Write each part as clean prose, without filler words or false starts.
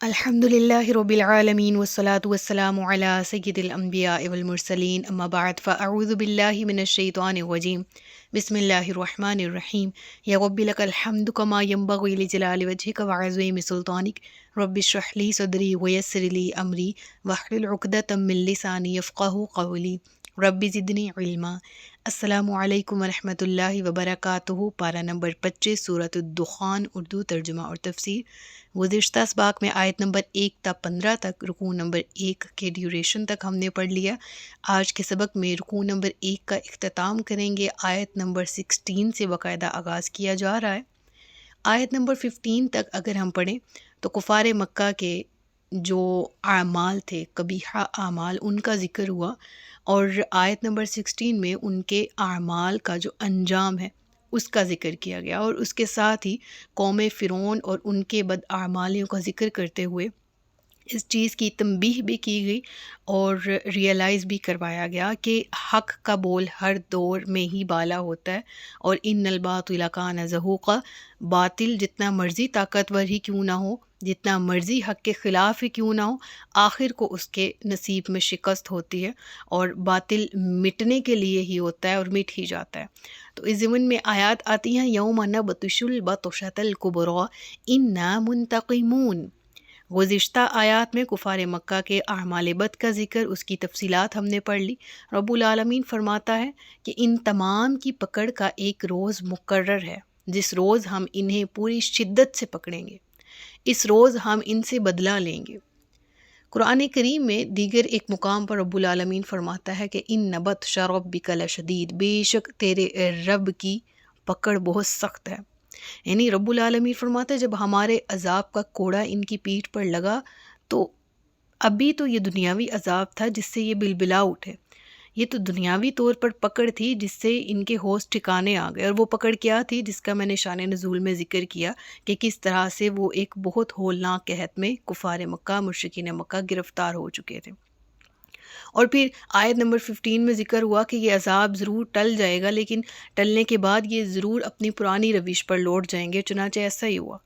الحمدللہ رب العالمین والصلاة والسلام علی سید الانبیاء والمرسلین اما بعد فاعوذ باللہ من الشیطان الرجیم بسم اللہ الرحمن الرحیم یا رب لک الحمد کما ینبغی لجلال وجہک وعظیم سلطانک رب اشرح لی صدری ویسر لی امری واحلل عقدۃ من لسانی یفقہوا قولی رب زدنی علما۔ السلام علیکم ورحمۃ اللہ وبرکاتہ۔ پارہ نمبر 25 سورۃ الدخان، اردو ترجمہ اور تفسیر۔ گزشتہ اسباق میں آیت نمبر 1 تا 15 تک، رکوع نمبر 1 کے ڈیوریشن تک ہم نے پڑھ لیا۔ آج کے سبق میں رکوع نمبر 1 کا اختتام کریں گے۔ آیت نمبر 16 سے باقاعدہ آغاز کیا جا رہا ہے۔ آیت نمبر 15 تک اگر ہم پڑھیں تو کفار مکہ کے جو اعمال تھے، قبیحہ اعمال، ان کا ذکر ہوا، اور آیت نمبر 16 میں ان کے اعمال کا جو انجام ہے اس کا ذکر کیا گیا، اور اس کے ساتھ ہی قوم فرعون اور ان کے بداعمالیوں کا ذکر کرتے ہوئے اس چیز کی تنبیہ بھی کی گئی اور ریئلائز بھی کروایا گیا کہ حق کا بول ہر دور میں ہی بالا ہوتا ہے، اور ان الباطل کان زہوقا، باطل جتنا مرضی طاقتور ہی کیوں نہ ہو، جتنا مرضی حق کے خلاف ہی کیوں نہ ہو، آخر کو اس کے نصیب میں شکست ہوتی ہے، اور باطل مٹنے کے لیے ہی ہوتا ہے اور مٹ ہی جاتا ہے۔ تو اس ضمن میں آیات آتی ہیں، یوم نبطش البطشۃ الکبریٰ انا منتقمون۔ گزشتہ آیات میں کفار مکہ کے اعمال بد کا ذکر، اس کی تفصیلات ہم نے پڑھ لی۔ رب العالمین فرماتا ہے کہ ان تمام کی پکڑ کا ایک روز مقرر ہے، جس روز ہم انہیں پوری شدت سے پکڑیں گے، اس روز ہم ان سے بدلہ لیں گے۔ قرآن کریم میں دیگر ایک مقام پر رب العالمین فرماتا ہے کہ ان بطش ربک لشدید، بے شک تیرے رب کی پکڑ بہت سخت ہے۔ یعنی رب العالمین فرماتا ہے جب ہمارے عذاب کا کوڑا ان کی پیٹھ پر لگا تو ابھی تو یہ دنیاوی عذاب تھا جس سے یہ بلبلا اٹھے، یہ تو دنیاوی طور پر پکڑ تھی جس سے ان کے ہوش ٹھکانے آ گئے، اور وہ پکڑ کیا تھی جس کا میں نے شان نزول میں ذکر کیا کہ کس طرح سے وہ ایک بہت ہولناک قحط میں کفار مکہ، مشرکین مکہ گرفتار ہو چکے تھے۔ اور پھر آیت نمبر 15 میں ذکر ہوا کہ یہ عذاب ضرور ٹل جائے گا، لیکن ٹلنے کے بعد یہ ضرور اپنی پرانی روش پر لوٹ جائیں گے، چنانچہ ایسا ہی ہوا۔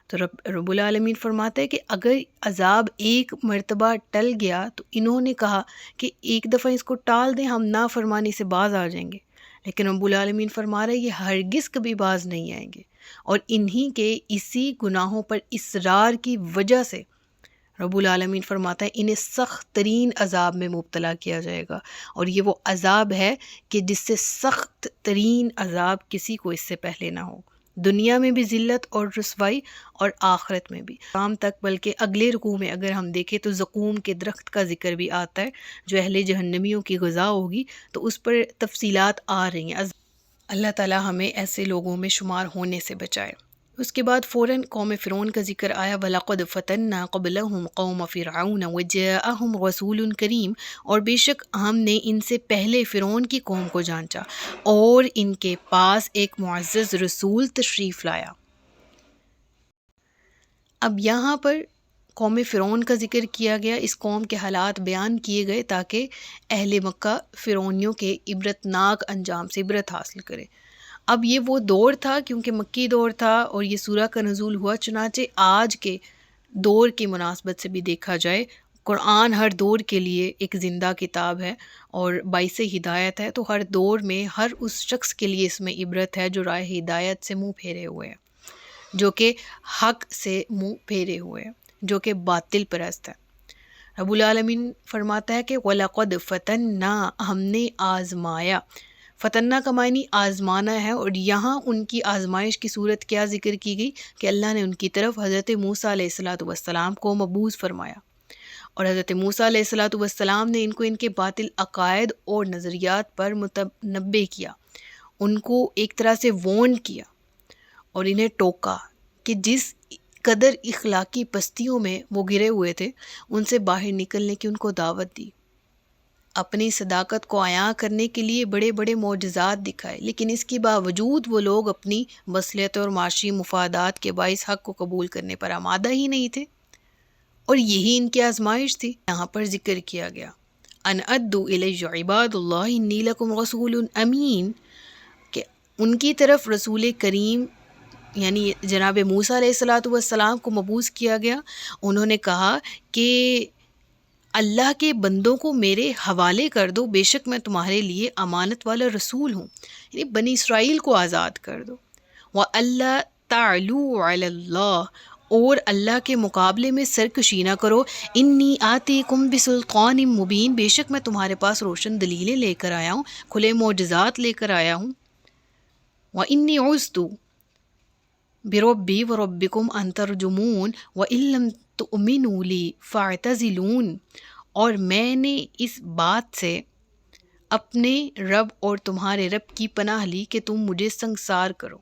تو رب العالمین فرماتے ہیں کہ اگر عذاب ایک مرتبہ ٹل گیا تو انہوں نے کہا کہ ایک دفعہ اس کو ٹال دیں، ہم نافرمانی سے باز آ جائیں گے، لیکن رب العالمین فرما رہے ہیں یہ ہرگز کبھی باز نہیں آئیں گے، اور انہی کے اسی گناہوں پر اصرار کی وجہ سے رب العالمین فرماتا ہے انہیں سخت ترین عذاب میں مبتلا کیا جائے گا، اور یہ وہ عذاب ہے کہ جس سے سخت ترین عذاب کسی کو اس سے پہلے نہ ہو، دنیا میں بھی ذلت اور رسوائی اور آخرت میں بھی۔ شام تک بلکہ اگلے رکوع میں اگر ہم دیکھیں تو زقوم کے درخت کا ذکر بھی آتا ہے جو اہل جہنمیوں کی غذا ہوگی، تو اس پر تفصیلات آ رہی ہیں۔ اللہ تعالی ہمیں ایسے لوگوں میں شمار ہونے سے بچائے۔ اس کے بعد فوراً قوم فرعون کا ذکر آیا، وَلَقَدْ فَتَنَّا قَبْلَهُمْ قَوْمَ فِرْعَوْنَ وَجَاءَهُمْ رَسُولٌ کریم، اور بے شک ہم نے ان سے پہلے فرعون کی قوم کو جانچا اور ان کے پاس ایک معزز رسول تشریف لایا۔ اب یہاں پر قوم فرعون کا ذکر کیا گیا، اس قوم کے حالات بیان کیے گئے تاکہ اہل مکہ فرعونیوں کے عبرتناک انجام سے عبرت حاصل کرے۔ اب یہ وہ دور تھا، کیونکہ مکی دور تھا اور یہ سورہ کا نزول ہوا، چنانچہ آج کے دور کی مناسبت سے بھی دیکھا جائے، قرآن ہر دور کے لیے ایک زندہ کتاب ہے اور باعث ہدایت ہے، تو ہر دور میں ہر اس شخص کے لیے اس میں عبرت ہے جو راہ ہدایت سے منہ پھیرے ہوئے ہیں، جو کہ حق سے منہ پھیرے ہوئے ہیں، جو کہ باطل پرست ہے۔ رب العالمین فرماتا ہے کہ وَلَقَدْ فَتَنَّا، ہم نے آزمایا۔ فتنہ کا معنی آزمانا ہے، اور یہاں ان کی آزمائش کی صورت کیا ذکر کی گئی کہ اللہ نے ان کی طرف حضرت موسیٰ علیہ السلام کو مبعوث فرمایا، اور حضرت موسیٰ علیہ السلام نے ان کو ان کے باطل عقائد اور نظریات پر متنبہ کیا، ان کو ایک طرح سے وارن کیا اور انہیں ٹوکا کہ جس قدر اخلاقی پستیوں میں وہ گرے ہوئے تھے ان سے باہر نکلنے کی ان کو دعوت دی، اپنی صداقت کو عیاں کرنے کے لیے بڑے بڑے معجزات دکھائے، لیکن اس کے باوجود وہ لوگ اپنی مصلحت اور معاشی مفادات کے باعث حق کو قبول کرنے پر آمادہ ہی نہیں تھے، اور یہی ان کی آزمائش تھی۔ یہاں پر ذکر کیا گیا ان ادوا الی عباد اللہ انی لکم رسول امین، کہ ان کی طرف رسول کریم یعنی جناب موسیٰ علیہ الصلاۃ والسلام کو مبعوث کیا گیا، انہوں نے کہا کہ اللہ کے بندوں کو میرے حوالے کر دو، بے شک میں تمہارے لیے امانت والا رسول ہوں، یعنی بنی اسرائیل کو آزاد کر دو۔ وَأَلَّا تَعْلُوا عَلَى اللَّهِ، اور اللہ کے مقابلے میں سرکشی نہ کرو، انی آتیکم بسلطان مبین، بے شک میں تمہارے پاس روشن دلیلیں لے کر آیا ہوں، کھلے معجزات لے کر آیا ہوں۔ وَإِنِّي عُذْتُ بِرَبِّي وَرَبِّكُمْ أَن تَرْجُمُونِ وَإِن لَّمْ تُؤْمِنُوا لِي فَاعْتَزِلُونِ، اور میں نے اس بات سے اپنے رب اور تمہارے رب کی پناہ لی کہ تم مجھے سنگسار کرو،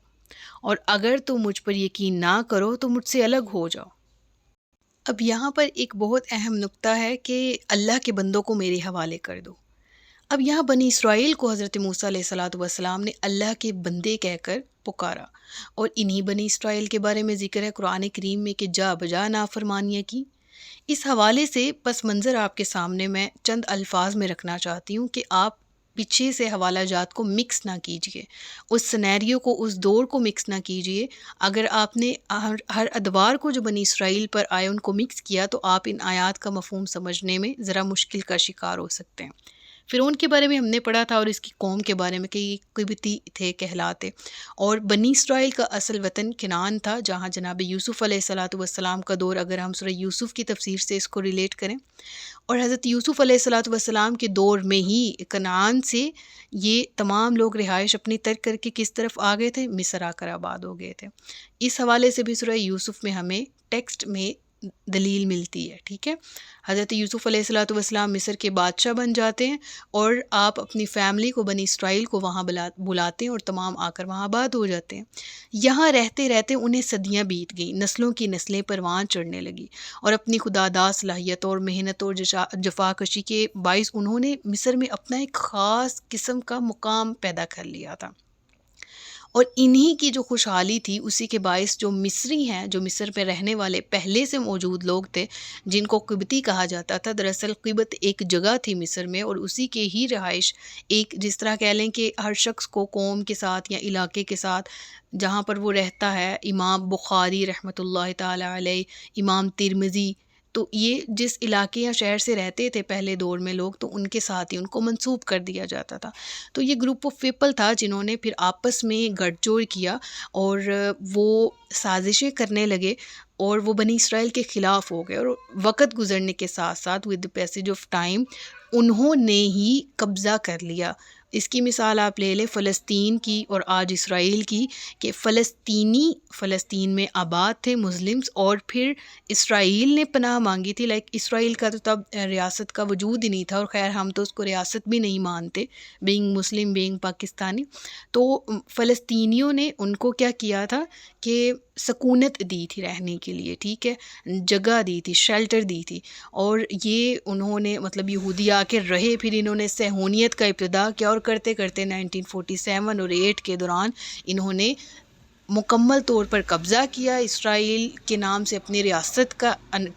اور اگر تم مجھ پر یقین نہ کرو تو مجھ سے الگ ہو جاؤ۔ اب یہاں پر ایک بہت اہم نقطہ ہے کہ اللہ کے بندوں کو میرے حوالے کر دو۔ اب یہاں بنی اسرائیل کو حضرت موسیٰ علیہ الصلاۃ والسلام نے اللہ کے بندے کہہ کر پکارا، اور انہی بنی اسرائیل کے بارے میں ذکر ہے قرآن کریم میں کہ جا بجا نافرمانیاں کی۔ اس حوالے سے پس منظر آپ کے سامنے میں چند الفاظ میں رکھنا چاہتی ہوں کہ آپ پیچھے سے حوالہ جات کو مکس نہ کیجیے، اس سینیریو کو، اس دور کو مکس نہ کیجیے۔ اگر آپ نے ہر ادوار کو جو بنی اسرائیل پر آئے ان کو مکس کیا تو آپ ان آیات کا مفہوم سمجھنے میں ذرا مشکل کا شکار ہو سکتے ہیں۔ فرعون کے بارے میں ہم نے پڑھا تھا اور اس کی قوم کے بارے میں کہ یہ قبطی تھے کہلاتے، اور بنی اسرائیل کا اصل وطن کنعان تھا، جہاں جناب یوسف علیہ الصلاۃ والسلام کا دور، اگر ہم سورہ یوسف کی تفسیر سے اس کو ریلیٹ کریں، اور حضرت یوسف علیہ الصلاۃ والسلام کے دور میں ہی کنعان سے یہ تمام لوگ رہائش اپنی ترک کر کے کس طرف آ گئے تھے؟ مصر آ کر آباد ہو گئے تھے۔ اس حوالے سے بھی سورہ یوسف میں ہمیں ٹیکسٹ میں دلیل ملتی ہے، ٹھیک ہے۔ حضرت یوسف علیہ الصلاۃ والسلام مصر کے بادشاہ بن جاتے ہیں، اور آپ اپنی فیملی کو، بنی اسرائیل کو وہاں بلاتے ہیں، اور تمام آ کر وہاں آباد ہو جاتے ہیں۔ یہاں رہتے رہتے انہیں صدیاں بیت گئیں، نسلوں کی نسلیں پروان چڑھنے لگی، اور اپنی خداداد صلاحیت اور محنت اور جفاکشی کے باعث انہوں نے مصر میں اپنا ایک خاص قسم کا مقام پیدا کر لیا تھا، اور انہی کی جو خوشحالی تھی اسی کے باعث جو مصری ہیں، جو مصر میں رہنے والے پہلے سے موجود لوگ تھے جن کو قبطی کہا جاتا تھا، دراصل قبط ایک جگہ تھی مصر میں، اور اسی کے ہی رہائش، ایک جس طرح کہہ لیں کہ ہر شخص کو قوم کے ساتھ یا علاقے کے ساتھ جہاں پر وہ رہتا ہے، امام بخاری رحمۃ اللہ تعالی علیہ، امام ترمذی، تو یہ جس علاقے یا شہر سے رہتے تھے پہلے دور میں لوگ، تو ان کے ساتھ ہی ان کو منسوب کر دیا جاتا تھا۔ تو یہ گروپ آف پیپل تھا جنہوں نے پھر آپس میں گٹھ جوڑ کیا، اور وہ سازشیں کرنے لگے، اور وہ بنی اسرائیل کے خلاف ہو گئے، اور وقت گزرنے کے ساتھ ساتھ ود پیسیج آف ٹائم انہوں نے ہی قبضہ کر لیا۔ اس کی مثال آپ لے لیں فلسطین کی اور آج اسرائیل کی، کہ فلسطین میں آباد تھے مسلمز، اور پھر اسرائیل نے پناہ مانگی تھی، لائک اسرائیل کا تو تب ریاست کا وجود ہی نہیں تھا، اور خیر ہم تو اس کو ریاست بھی نہیں مانتے، بینگ مسلم، بینگ پاکستانی۔ تو فلسطینیوں نے ان کو کیا کیا تھا کہ سکونت دی تھی رہنے کے لیے، ٹھیک ہے، جگہ دی تھی، شیلٹر دی تھی، اور یہ انہوں نے مطلب یہودی آ کے رہے، پھر انہوں نے صہیونیت کا ابتدا کیا، اور کرتے کرتے 1947 اور 8 کے دوران انہوں نے مکمل طور پر قبضہ کیا، اسرائیل کے نام سے اپنی ریاست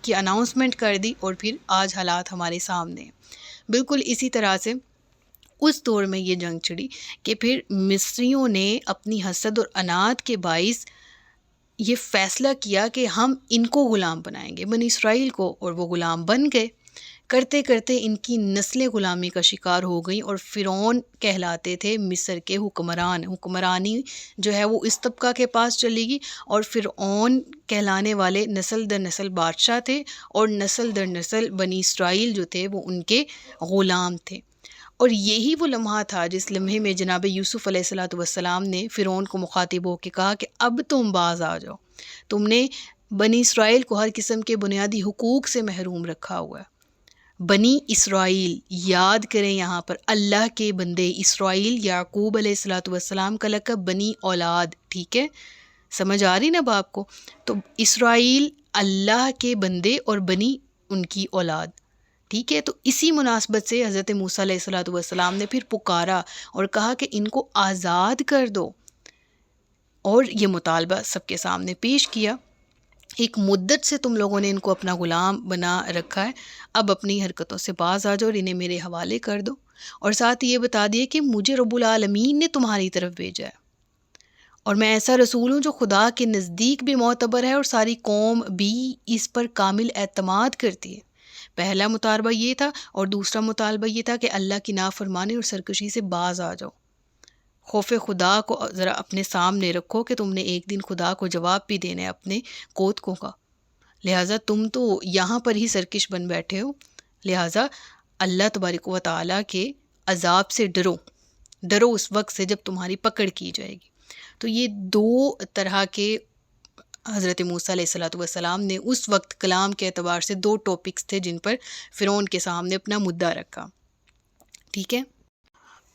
کی اناؤنسمنٹ کر دی، اور پھر آج حالات ہمارے سامنے ہیں۔ بالکل اسی طرح سے اس دور میں یہ جنگ چھڑی کہ پھر مصریوں نے اپنی حسد اور عناد کے باعث یہ فیصلہ کیا کہ ہم ان کو غلام بنائیں گے، بنی اسرائیل کو، اور وہ غلام بن گئے۔ کرتے کرتے ان کی نسلیں غلامی کا شکار ہو گئیں، اور فرعون کہلاتے تھے مصر کے حکمرانی جو ہے وہ اس طبقہ کے پاس چلی گئی، اور فرعون کہلانے والے نسل در نسل بادشاہ تھے، اور نسل در نسل بنی اسرائیل جو تھے وہ ان کے غلام تھے۔ اور یہی وہ لمحہ تھا جس لمحے میں جناب یوسف علیہ الصلاۃ والسلام نے فرعون کو مخاطب ہو کے کہا کہ اب تم باز آ جاؤ، تم نے بنی اسرائیل کو ہر قسم کے بنیادی حقوق سے محروم رکھا ہوا ہے۔ بنی اسرائیل، یاد کریں یہاں پر اللہ کے بندے، اسرائیل یعقوب علیہ الصلاۃ والسلام کا لقب، بنی اولاد، ٹھیک ہے، سمجھ آ رہی نا باپ کو؟ تو اسرائیل اللہ کے بندے اور بنی ان کی اولاد، ٹھیک ہے۔ تو اسی مناسبت سے حضرت موسیٰ علیہ الصلاۃ والسلام نے پھر پکارا اور کہا کہ ان کو آزاد کر دو، اور یہ مطالبہ سب کے سامنے پیش کیا۔ ایک مدت سے تم لوگوں نے ان کو اپنا غلام بنا رکھا ہے، اب اپنی حرکتوں سے باز آ جاؤ اور انہیں میرے حوالے کر دو، اور ساتھ یہ بتا دیے کہ مجھے رب العالمین نے تمہاری طرف بھیجا ہے، اور میں ایسا رسول ہوں جو خدا کے نزدیک بھی معتبر ہے اور ساری قوم بھی اس پر کامل اعتماد کرتی ہے۔ پہلا مطالبہ یہ تھا، اور دوسرا مطالبہ یہ تھا کہ اللہ کی نافرمانی اور سرکشی سے باز آ جاؤ۔ خوف خدا کو ذرا اپنے سامنے رکھو کہ تم نے ایک دن خدا کو جواب بھی دینا ہے اپنے کوتکوں کا، لہٰذا تم تو یہاں پر ہی سرکش بن بیٹھے ہو، لہٰذا اللہ تبارک و تعالیٰ کے عذاب سے ڈرو اس وقت سے جب تمہاری پکڑ کی جائے گی۔ تو یہ دو طرح کے حضرت موسیٰ علیہ السلام نے اس وقت کلام کے اعتبار سے دو ٹاپکس تھے جن پر فرعون کے سامنے اپنا مدعا رکھا، ٹھیک ہے۔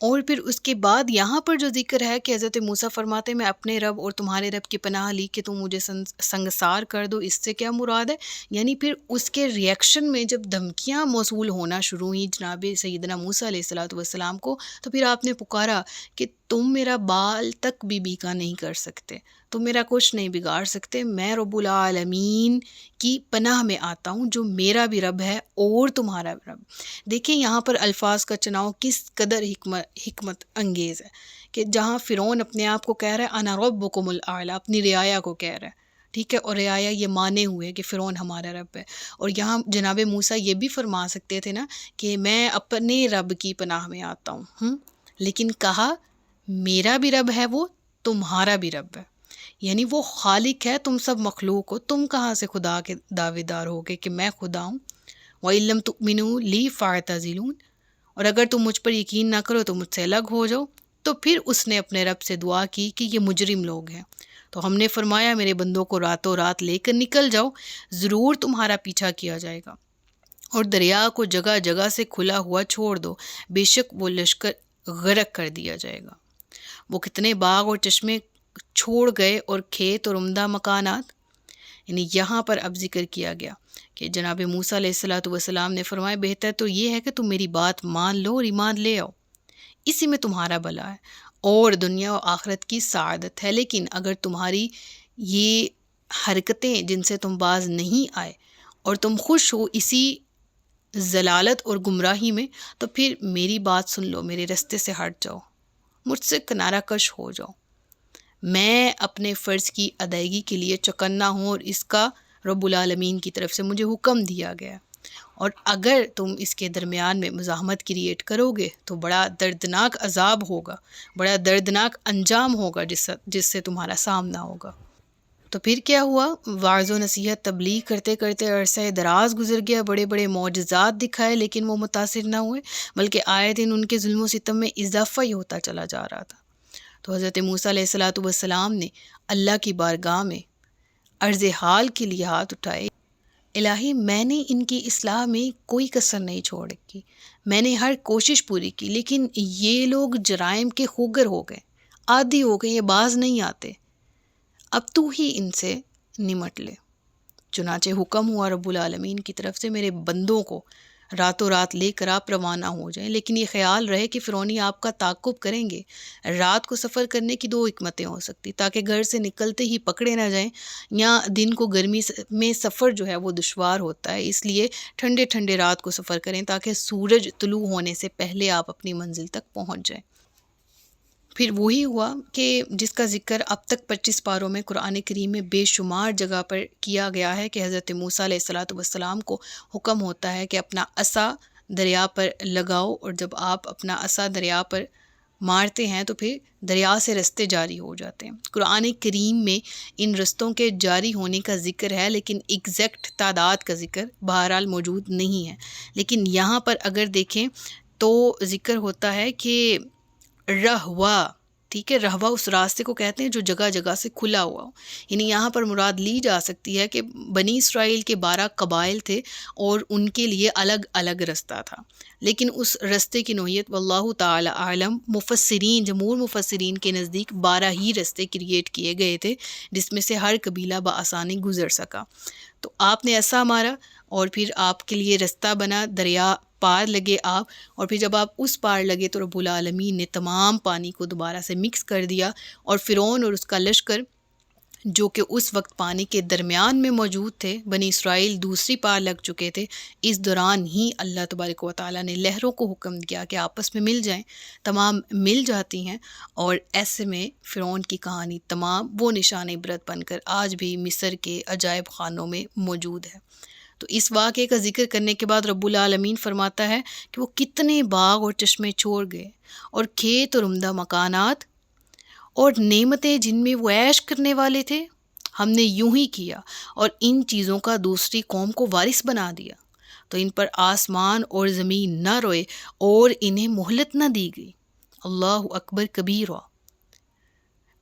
اور پھر اس کے بعد یہاں پر جو ذکر ہے کہ حضرت موسیٰ فرماتے میں اپنے رب اور تمہارے رب کی پناہ لی کہ تم مجھے سنگسار کر دو، اس سے کیا مراد ہے؟ یعنی پھر اس کے ریئیکشن میں جب دھمکیاں موصول ہونا شروع ہوئیں جناب سیدنا موسیٰ علیہ السلام کو، تو پھر آپ نے پکارا کہ تم میرا بال تک بھی بیکا نہیں کر سکتے، تم میرا کچھ نہیں بگاڑ سکتے، میں رب العالمین کی پناہ میں آتا ہوں جو میرا بھی رب ہے اور تمہارا بھی رب۔ دیکھیں یہاں پر الفاظ کا چناؤ کس قدر حکمت انگیز ہے کہ جہاں فرعون اپنے آپ کو کہہ رہا ہے انا ربکم الاعلی، اپنی رعایا کو کہہ رہا ہے، ٹھیک ہے، اور رعایا یہ مانے ہوئے کہ فرعون ہمارا رب ہے، اور یہاں جناب موسیٰ یہ بھی فرما سکتے تھے نا کہ میں اپنے رب کی پناہ میں آتا ہوں، لیکن کہا میرا بھی رب ہے وہ تمہارا بھی رب ہے، یعنی وہ خالق ہے تم سب مخلوق ہو، تم کہاں سے خدا کے دعوے دار ہو گے کہ میں خدا ہوں۔ وَإِن لَّمْ تُؤْمِنُوا لِي فَاعْتَزِلُونِ، اور اگر تم مجھ پر یقین نہ کرو تو مجھ سے الگ ہو جاؤ۔ تو پھر اس نے اپنے رب سے دعا کی کہ یہ مجرم لوگ ہیں، تو ہم نے فرمایا میرے بندوں کو راتوں رات لے کر نکل جاؤ، ضرور تمہارا پیچھا کیا جائے گا، اور دریا کو جگہ جگہ سے کھلا ہوا چھوڑ دو، بے شک وہ لشکر غرق کر دیا جائے گا۔ وہ کتنے باغ اور چشمے چھوڑ گئے اور کھیت اور عمدہ مکانات، یعنی یہاں پر اب ذکر کیا گیا کہ جناب موسیٰ علیہ السلام نے فرمایا بہتر تو یہ ہے کہ تم میری بات مان لو اور ایمان لے آؤ، اسی میں تمہارا بھلا ہے اور دنیا و آخرت کی سعادت ہے، لیکن اگر تمہاری یہ حرکتیں جن سے تم باز نہیں آئے اور تم خوش ہو اسی ضلالت اور گمراہی میں، تو پھر میری بات سن لو، میرے رستے سے ہٹ جاؤ، مجھ سے کنارہ کش ہو جاؤ، میں اپنے فرض کی ادائیگی کے لیے چوکنا ہوں اور اس کا رب العالمین کی طرف سے مجھے حکم دیا گیا، اور اگر تم اس کے درمیان میں مزاحمت کریٹ کرو گے تو بڑا دردناک عذاب ہوگا، بڑا دردناک انجام ہوگا جس سے تمہارا سامنا ہوگا۔ تو پھر کیا ہوا؟ وعظ و نصیحت تبلیغ کرتے کرتے عرصہ دراز گزر گیا، بڑے بڑے معجزات دکھائے لیکن وہ متاثر نہ ہوئے، بلکہ آئے دن ان کے ظلم و ستم میں اضافہ ہی ہوتا چلا جا رہا تھا۔ تو حضرت موسیٰ علیہ السلام نے اللہ کی بارگاہ میں عرض حال کے لیے ہاتھ اٹھائے، الہی میں نے ان کی اصلاح میں کوئی کسر نہیں چھوڑ رکھی، میں نے ہر کوشش پوری کی، لیکن یہ لوگ جرائم کے خوگر ہو گئے، عادی ہو گئے، یہ باز نہیں آتے، اب تو ہی ان سے نمٹ لے۔ چنانچہ حکم ہوا رب العالمین کی طرف سے میرے بندوں کو راتوں رات لے کر آپ روانہ ہو جائیں، لیکن یہ خیال رہے کہ فرعونی آپ کا تعاقب کریں گے۔ رات کو سفر کرنے کی دو حکمتیں ہو سکتی، تاکہ گھر سے نکلتے ہی پکڑے نہ جائیں، یا دن کو گرمی میں سفر جو ہے وہ دشوار ہوتا ہے، اس لیے ٹھنڈے ٹھنڈے رات کو سفر کریں تاکہ سورج طلوع ہونے سے پہلے آپ اپنی منزل تک پہنچ جائیں۔ پھر وہی ہوا کہ جس کا ذکر اب تک 25 پاروں میں قرآن کریم میں بے شمار جگہ پر کیا گیا ہے کہ حضرت موسیٰ علیہ السلام کو حکم ہوتا ہے کہ اپنا عصا دریا پر لگاؤ، اور جب آپ اپنا عصا دریا پر مارتے ہیں تو پھر دریا سے رستے جاری ہو جاتے ہیں۔ قرآن کریم میں ان رستوں کے جاری ہونے کا ذکر ہے، لیکن ایگزیکٹ تعداد کا ذکر بہرحال موجود نہیں ہے، لیکن یہاں پر اگر دیکھیں تو ذکر ہوتا ہے کہ رہوا، ٹھیک ہے، رہوا اس راستے کو کہتے ہیں جو جگہ جگہ سے کھلا ہوا ہو، یعنی یہاں پر مراد لی جا سکتی ہے کہ بنی اسرائیل کے 12 قبائل تھے اور ان کے لیے الگ الگ رستہ تھا، لیکن اس رستے کی نوعیت واللہ تعالی عالم، مفسرین جمہور مفسرین کے نزدیک 12 ہی رستے کریٹ کیے گئے تھے جس میں سے ہر قبیلہ بآسانی گزر سکا۔ تو آپ نے ایسا مارا اور پھر آپ کے لیے رستہ بنا، دریا پار لگے آپ، اور پھر جب آپ اس پار لگے تو رب العالمین نے تمام پانی کو دوبارہ سے مکس کر دیا، اور فرعون اور اس کا لشکر جو کہ اس وقت پانی کے درمیان میں موجود تھے، بنی اسرائیل دوسری پار لگ چکے تھے، اس دوران ہی اللہ تبارک و تعالیٰ نے لہروں کو حکم دیا کہ آپس میں مل جائیں، تمام مل جاتی ہیں، اور ایسے میں فرعون کی کہانی تمام وہ نشان عبرت بن کر آج بھی مصر کے عجائب خانوں میں موجود ہے۔ تو اس واقعے کا ذکر کرنے کے بعد رب العالمین فرماتا ہے کہ وہ کتنے باغ اور چشمے چھوڑ گئے، اور کھیت اور عمدہ مکانات اور نعمتیں جن میں وہ عیش کرنے والے تھے، ہم نے یوں ہی کیا اور ان چیزوں کا دوسری قوم کو وارث بنا دیا، تو ان پر آسمان اور زمین نہ روئے اور انہیں مہلت نہ دی گئی۔ اللہ اکبر کبیرہ۔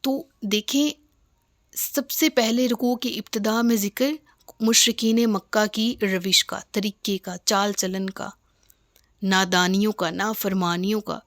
تو دیکھیں، سب سے پہلے رکوع کی ابتدا میں ذکر مشرکین مکہ کی روش کا، طریقے کا، چال چلن کا، نادانیوں کا، نافرمانیوں کا،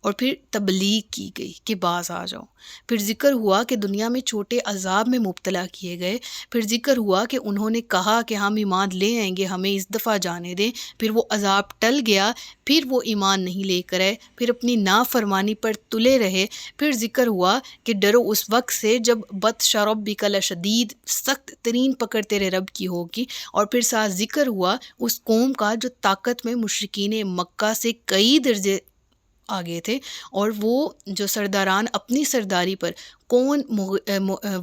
اور پھر تبلیغ کی گئی کہ باز آ جاؤ۔ پھر ذکر ہوا کہ دنیا میں چھوٹے عذاب میں مبتلا کیے گئے۔ پھر ذکر ہوا کہ انہوں نے کہا کہ ہم ایمان لے آئیں گے، ہمیں اس دفعہ جانے دیں۔ پھر وہ عذاب ٹل گیا، پھر وہ ایمان نہیں لے کر آئے، پھر اپنی نافرمانی پر تلے رہے۔ پھر ذکر ہوا کہ ڈرو اس وقت سے جب بطش ربک لشدید، سخت ترین پکڑ تیرے رب کی ہوگی۔ اور پھر ساتھ ذکر ہوا اس قوم کا جو طاقت میں مشرکین مکہ سے کئی درجے آگے تھے، اور وہ جو سرداران اپنی سرداری پر، کون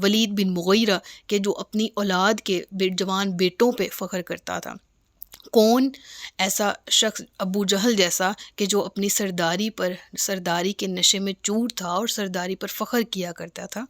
ولید بن مغیرہ کہ جو اپنی اولاد کے جوان بیٹوں پہ فخر کرتا تھا، کون ایسا شخص ابو جہل جیسا کہ جو اپنی سرداری کے نشے میں چور تھا اور سرداری پر فخر کیا کرتا تھا،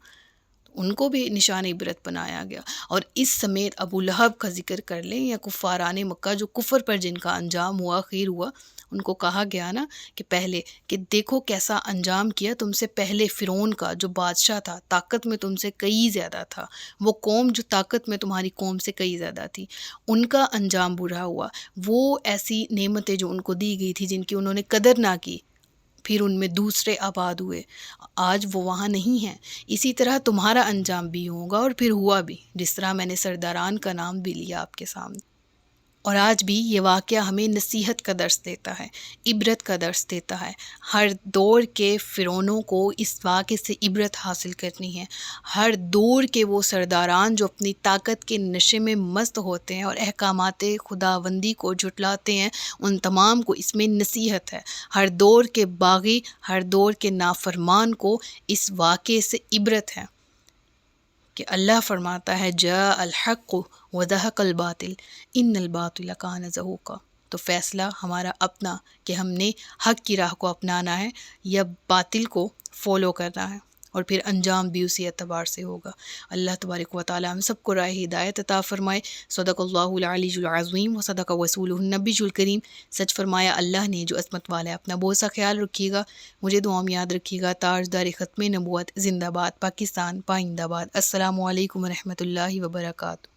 ان کو بھی نشان عبرت بنایا گیا۔ اور اس سمیت ابو لہب کا ذکر کر لیں یا کفاران مکہ جو کفر پر جن کا انجام ہوا، خیر ہوا، ان کو کہا گیا نا کہ پہلے کہ دیکھو کیسا انجام کیا تم سے پہلے فرعون کا، جو بادشاہ تھا، طاقت میں تم سے کئی زیادہ تھا، وہ قوم جو طاقت میں تمہاری قوم سے کئی زیادہ تھی، ان کا انجام برا ہوا۔ وہ ایسی نعمتیں جو ان کو دی گئی تھی جن کی انہوں نے قدر نہ کی، پھر ان میں دوسرے آباد ہوئے، آج وہ وہاں نہیں ہیں۔ اسی طرح تمہارا انجام بھی ہوگا، اور پھر ہوا بھی، جس طرح میں نے سرداران کا نام بھی لیا آپ کے سامنے۔ اور آج بھی یہ واقعہ ہمیں نصیحت کا درس دیتا ہے، عبرت کا درس دیتا ہے۔ ہر دور کے فرعونوں کو اس واقعے سے عبرت حاصل کرنی ہے۔ ہر دور کے وہ سرداران جو اپنی طاقت کے نشے میں مست ہوتے ہیں اور احکامات خداوندی کو جھٹلاتے ہیں، ان تمام کو اس میں نصیحت ہے۔ ہر دور کے باغی، ہر دور کے نافرمان کو اس واقعے سے عبرت ہے کہ اللہ فرماتا ہے جاء الحق وزہق الباطل ان الباطل کان زہوقا۔ تو فیصلہ ہمارا اپنا کہ ہم نے حق کی راہ کو اپنانا ہے یا باطل کو فالو کرنا ہے، اور پھر انجام بھی اسی اعتبار سے ہوگا۔ اللہ تبارک و تعالی ہم سب کو راہ ہدایت عطا فرمائے۔ صدق اللہ العلی العظیم و صدق رسولہ النبی الکریم۔ سچ فرمایا اللہ نے جو عظمت والا ہے۔ اپنا بہت سا خیال رکھیے گا، مجھے دعا میں یاد رکھیے گا۔ تاجدار ختم نبوت زندہ باد، پاکستان پائندہ باد۔ السلام علیکم ورحمۃ اللہ وبرکاتہ۔